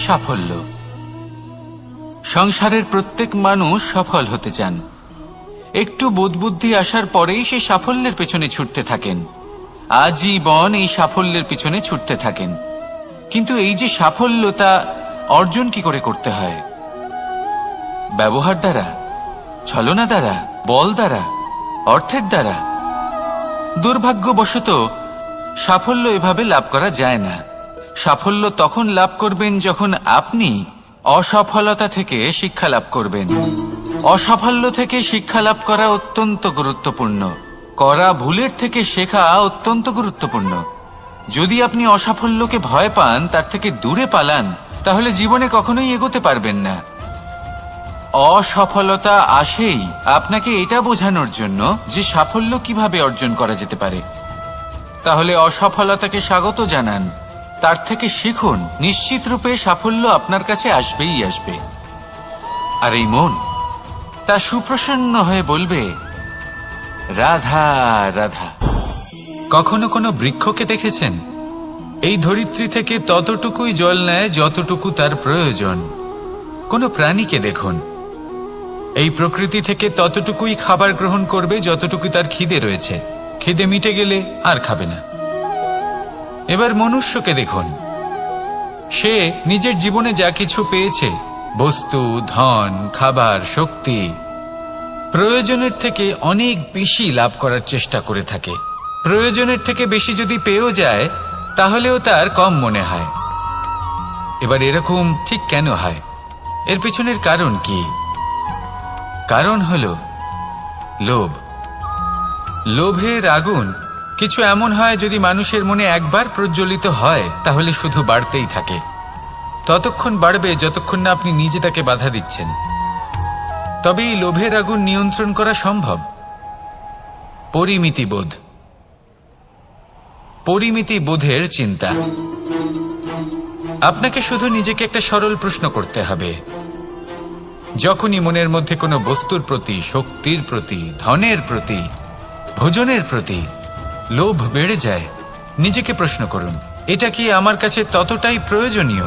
সাফল্য। সংসারের প্রত্যেক মানুষ সফল হতে চান। একটু বোধবুদ্ধি আসার পরেই সে সাফল্যের পেছনে ছুটতে থাকেন, আজীবন এই সাফল্যের পিছনে ছুটতে থাকেন। কিন্তু এই যে সাফল্য, তা অর্জন কি করে করতে হয়? ব্যবহার দ্বারা, ছলনা দ্বারা, বল দ্বারা, অর্থের দ্বারা? দুর্ভাগ্যবশত সাফল্য এভাবে লাভ করা যায় না। সাফল্য তখন লাভ করবেন যখন আপনি অসফলতা থেকে শিক্ষা লাভ করবেন। অসাফল্য থেকে শিক্ষা লাভ করা অত্যন্ত গুরুত্বপূর্ণ। করা ভুলের থেকে শেখা অত্যন্ত গুরুত্বপূর্ণ। যদি আপনি অসাফল্যকে ভয় পান, তার থেকে দূরে পালান, তাহলে জীবনে কখনোই এগোতে পারবেন না। অসফলতা আসেই আপনাকে এটা বোঝানোর জন্য যে সাফল্য কিভাবে অর্জন করা যেতে পারে। তাহলে অসফলতাকে স্বাগত জানান, তার থেকে শিখুন। নিশ্চিত রূপে সাফল্য আপনার কাছে আসবেই আসবে। আর এই মন তা সুপ্রসন্ন হয়ে বলবে, রাধা রাধা। কখনো কোনো বৃক্ষকে দেখেছেন? এই ধরিত্রী থেকে ততটুকুই জল নেয় যতটুকু তার প্রয়োজন। কোনো প্রাণীকে দেখুন, এই প্রকৃতি থেকে ততটুকুই খাবার গ্রহণ করবে যতটুকু তার খিদে রয়েছে। খিদে মিটে গেলে আর খাবে না। এবার মনুষ্যকে দেখুন, সে নিজের জীবনে যা কিছু পেয়েছে, বস্তু, ধন, খাবার, শক্তি, প্রয়োজনের থেকে অনেক বেশি লাভ করার চেষ্টা করে থাকে। প্রয়োজনের থেকে বেশি যদি পেয়েও যায়, তাহলেও তার কম মনে হয়। এবার এরকম ঠিক কেন হয়? এর পিছনের কারণ কি? কারণ হলো লোভ। লোভের আগুন কিছু এমন হয়, যদি মানুষের মনে একবার প্রজ্বলিত হয়, তাহলে শুধু বাড়তেই থাকে। ততক্ষণ বাড়বে যতক্ষণ না আপনি নিজে তাকে বাধা দিচ্ছেন। তবে এই লোভের আগুন নিয়ন্ত্রণ করা সম্ভব। পরিমিতিবোধ, পরিমিতিবোধের চিন্তা। আপনাকে শুধু নিজেকে একটা সরল প্রশ্ন করতে হবে। যখনই মনের মধ্যে কোনো বস্তুর প্রতি, শক্তির প্রতি, ধনের প্রতি, ভোজনের প্রতি লোভ বেড়ে যায়, নিজেকে প্রশ্ন করুন, এটা কি আমার কাছে ততটাই প্রয়োজনীয়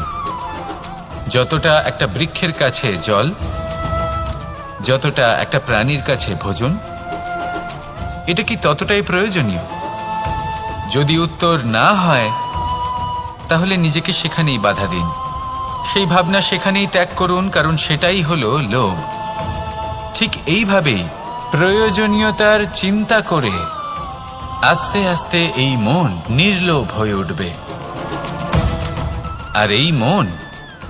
যতটা একটা বৃক্ষের কাছে জল, যতটা একটা প্রাণীর কাছে ভোজন? এটা কি ততটাই প্রয়োজনীয়? যদি উত্তর না হয়, তাহলে নিজেকে সেখানেই বাধা দিন। সেই ভাবনা সেখানেই ত্যাগ করুন, কারণ সেটাই হলো লোভ। ঠিক এইভাবেই প্রয়োজনীয়তার চিন্তা করে আস্তে আস্তে এই মন নির্লোভ হয়ে উঠবে। আর এই মন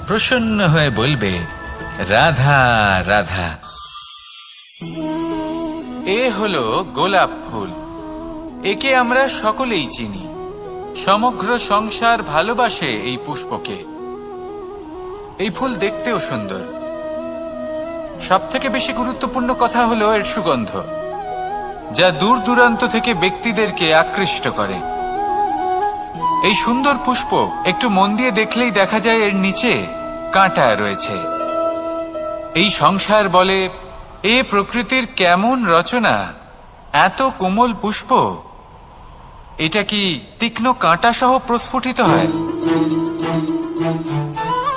প্রসন্ন হয়ে বলবে, রাধা রাধা। এ হলো গোলাপ ফুল। একে আমরা সকলেই চিনি। সমগ্র সংসার ভালোবাসে এই পুষ্পকে। এই ফুল দেখতেও সুন্দর। সবথেকে বেশি গুরুত্বপূর্ণ কথা হলো এর সুগন্ধ, যা দূর দূরান্ত থেকে ব্যক্তিদেরকে আকৃষ্ট করে। এই সুন্দর পুষ্প একটু মন দিয়ে দেখলেই দেখা যায় এর নিচে কাঁটা রয়েছে। এই সংসার বলে, এ প্রকৃতির কেমন রচনা, এত কোমল পুষ্প, এটা কি তীক্ষ্ণ কাঁটা সহ প্রস্ফুটিত হয়?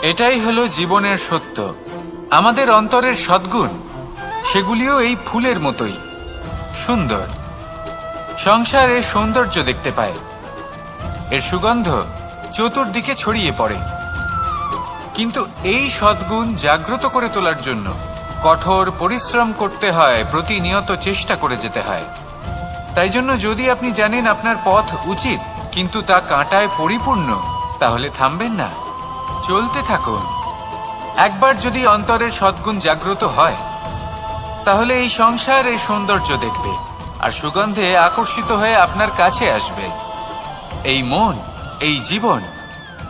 এটাই হলো জীবনের সত্য। আমাদের অন্তরের সদ্গুণ, সেগুলিও এই ফুলের মতোই সুন্দর। সংসার এর সৌন্দর্য দেখতে পায়, এর সুগন্ধ চতুর্দিকে ছড়িয়ে পড়ে। কিন্তু এই সদ্গুণ জাগ্রত করে তোলার জন্য কঠোর পরিশ্রম করতে হয়, প্রতিনিয়ত চেষ্টা করে যেতে হয়। তাই জন্য যদি আপনি জানেন আপনার পথ উচিত, কিন্তু তা কাঁটায় পরিপূর্ণ, তাহলে থামবেন না, চলতে থাকুন। একবার যদি অন্তরের সদ্গুণ জাগ্রত হয়, তাহলে এই সংসার এর সৌন্দর্য দেখবে আর সুগন্ধে আকর্ষিত হয়ে আপনার কাছে আসবে। এই মন, এই জীবন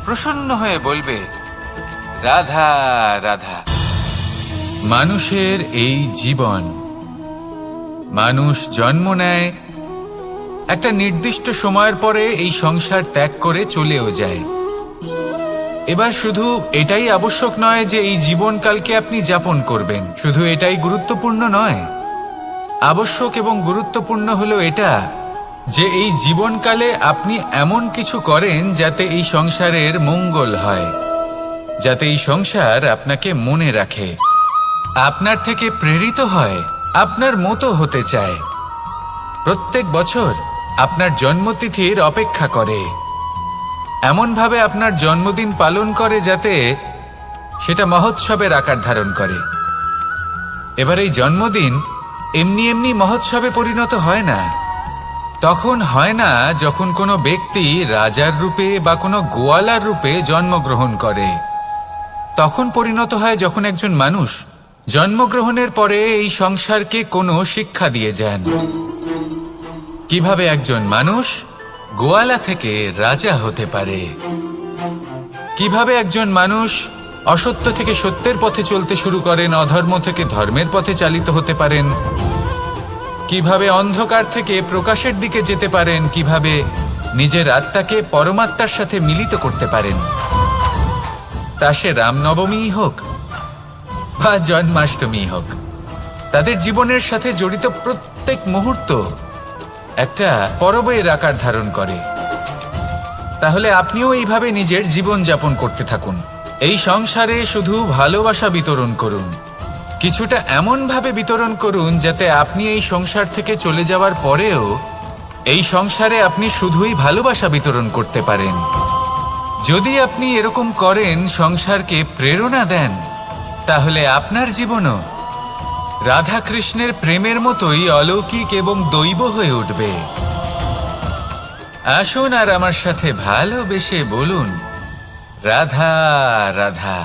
প্রসন্ন হয়ে বলবে, রাধা রাধা। মানুষের এই জীবন, মানুষ জন্ম নেয়, একটা নির্দিষ্ট সময়ের পরে এই সংসার ত্যাগ করে চলেও যায়। এবার শুধু এটাই আবশ্যক নয় যে এই জীবনকালকে আপনি যাপন করবেন, শুধু এটাই গুরুত্বপূর্ণ নয়। আবশ্যক এবং গুরুত্বপূর্ণ হলো এটা যে এই জীবনকালে আপনি এমন কিছু করেন যাতে এই সংসারের মঙ্গল হয়, যাতে এই সংসার আপনাকে মনে রাখে, আপনার থেকে প্রেরিত হয়, আপনার মতো হতে চায়, প্রত্যেক বছর আপনার জন্মতিথির অপেক্ষা করে, এমনভাবে আপনার জন্মদিন পালন করে যাতে সেটা মহোৎসবের আকার ধারণ করে। এবার এই জন্মদিন এমনি এমনি মহোৎসবে পরিণত হয় না। তখন হয় না যখন কোনো ব্যক্তি রাজার রূপে বা কোনো গোয়ালার রূপে জন্মগ্রহণ করে। তখন পরিণত হয় যখন একজন মানুষ জন্মগ্রহণের পরে এই সংসারকে কোনো শিক্ষা দিয়ে যান, কিভাবে একজন মানুষ গোয়ালা থেকে রাজা হতে পারে, কিভাবে একজন মানুষ অসত্য থেকে সত্যের পথে চলতে শুরু করেন, অধর্ম থেকে ধর্মের পথে চালিত হতে পারেন, কিভাবে অন্ধকার থেকে প্রকাশের দিকে যেতে পারেন, কিভাবে নিজের আত্মাকে পরমাত্মার সাথে মিলিত করতে পারেন। তা সে রামনবমী হোক বা জন্মাষ্টমী হোক, তাদের জীবনের সাথে জড়িত প্রত্যেক মুহূর্ত একটা পরবের আকার ধারণ করে। তাহলে আপনিও এইভাবে নিজের জীবন যাপন করতে থাকুন। এই সংসারে শুধু ভালোবাসা বিতরণ করুন, কিছুটা এমন ভাবে বিতরণ করুন যাতে আপনি এই সংসার থেকে চলে যাওয়ার পরেও এই সংসারে আপনি শুধুই ভালোবাসা বিতরণ করতে পারেন। যদি আপনি এরকম করেন, সংসারকে প্রেরণা দেন, তাহলে আপনার জীবনও রাধা কৃষ্ণের প্রেমের মতোই অলৌকিক এবং দৈব হয়ে উঠবে। আসুন আর আমার সাথে ভালোবেসে বলুন, রাধা রাধা।